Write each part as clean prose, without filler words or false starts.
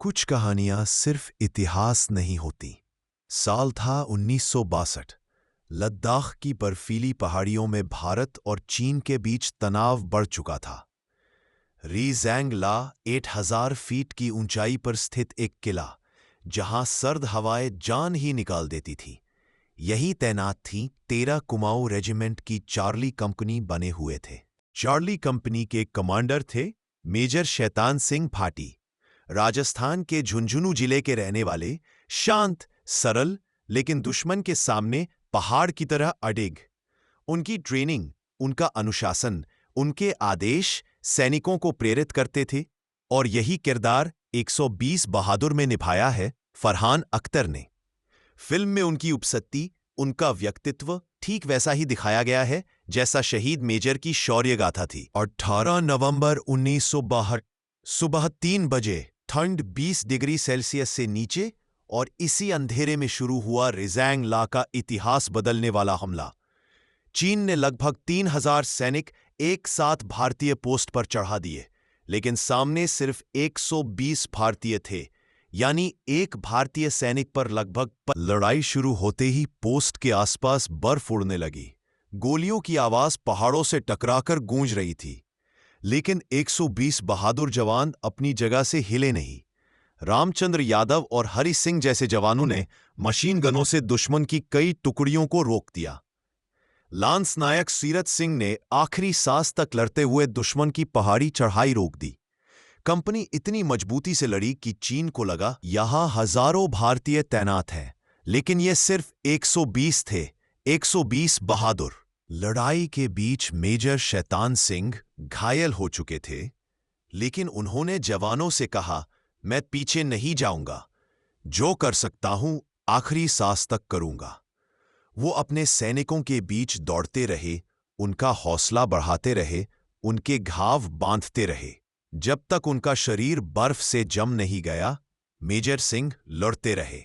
कुछ कहानियां सिर्फ इतिहास नहीं होती। साल था 1962। लद्दाख की बर्फीली पहाड़ियों में भारत और चीन के बीच तनाव बढ़ चुका था। रीज़ैंग ला 8000 फीट की ऊंचाई पर स्थित एक किला, जहां सर्द हवाएं जान ही निकाल देती थी। यही तैनात थी 13 कुमाऊं रेजिमेंट की चार्ली कंपनी बने हुए थे। चार्ली कंपनी के कमांडर थे मेजर शैतान सिंह भाटी। राजस्थान के झुंझुनू जिले के रहने वाले, शांत, सरल, लेकिन दुश्मन के सामने पहाड़ की तरह अडिग। उनकी ट्रेनिंग, उनका अनुशासन, उनके आदेश सैनिकों को प्रेरित करते थे। और यही किरदार 120 बहादुर में निभाया है फरहान अख्तर ने। फिल्म में उनकी उपस्थिति, उनका व्यक्तित्व ठीक वैसा ही दिखाया गया है जैसा शहीद मेजर की शौर्य गाथा थी। 18 नवंबर 1962 सुबह 3 बजे, ठंड 20 डिग्री सेल्सियस से नीचे, और इसी अंधेरे में शुरू हुआ रीज़ैंग ला का इतिहास बदलने वाला हमला। चीन ने लगभग 3000 सैनिक एक साथ भारतीय पोस्ट पर चढ़ा दिए, लेकिन सामने सिर्फ 120 भारतीय थे, यानी एक भारतीय सैनिक पर लगभग। लड़ाई शुरू होते ही पोस्ट के आसपास बर्फ उड़ने लगी। गोलियों की आवाज पहाड़ों से टकराकर गूंज रही थी, लेकिन 120 बहादुर जवान अपनी जगह से हिले नहीं। रामचंद्र यादव और हरि सिंह जैसे जवानों ने मशीन गनों से दुश्मन की कई टुकड़ियों को रोक दिया। लांस नायक सीरत सिंह ने आखिरी सांस तक लड़ते हुए दुश्मन की पहाड़ी चढ़ाई रोक दी। कंपनी इतनी मजबूती से लड़ी कि चीन को लगा यहां हजारों भारतीय तैनात हैं, लेकिन ये सिर्फ 120 थे, 120 बहादुर। लड़ाई के बीच मेजर शैतान सिंह घायल हो चुके थे, लेकिन उन्होंने जवानों से कहा, मैं पीछे नहीं जाऊंगा, जो कर सकता हूं आखिरी सांस तक करूंगा। वो अपने सैनिकों के बीच दौड़ते रहे, उनका हौसला बढ़ाते रहे, उनके घाव बांधते रहे। जब तक उनका शरीर बर्फ से जम नहीं गया, मेजर सिंह लड़ते रहे।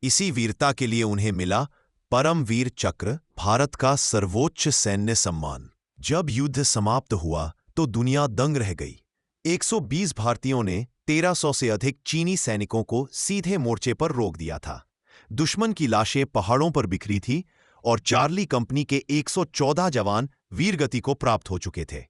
इसी वीरता के लिए उन्हें मिला परमवीर चक्र, भारत का सर्वोच्च सैन्य सम्मान। जब युद्ध समाप्त हुआ तो दुनिया दंग रह गई। 120 भारतीयों ने 1300 से अधिक चीनी सैनिकों को सीधे मोर्चे पर रोक दिया था। दुश्मन की लाशें पहाड़ों पर बिखरी थी और चार्ली कंपनी के 114 जवान वीरगति को प्राप्त हो चुके थे।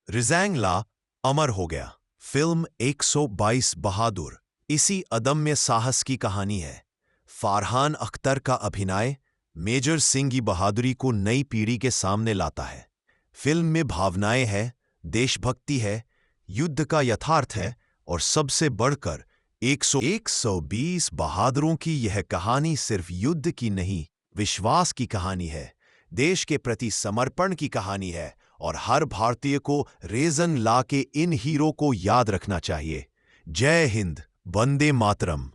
रीज़ैंग ला अमर हो गया। फिल्म 122 बहादुर इसी अदम्य साहस की कहानी है। फरहान अख्तर का अभिनय मेजर सिंह की बहादुरी को नई पीढ़ी के सामने लाता है। फिल्म में भावनाएं हैं, देशभक्ति है, युद्ध का यथार्थ है, और सबसे बढ़कर 120 बहादुरों की यह कहानी सिर्फ युद्ध की नहीं, विश्वास की कहानी है, देश के प्रति समर्पण की कहानी है। और हर भारतीय को रीज़ैंग ला के इन हीरो को याद रखना चाहिए। जय हिंद, वंदे मातरम।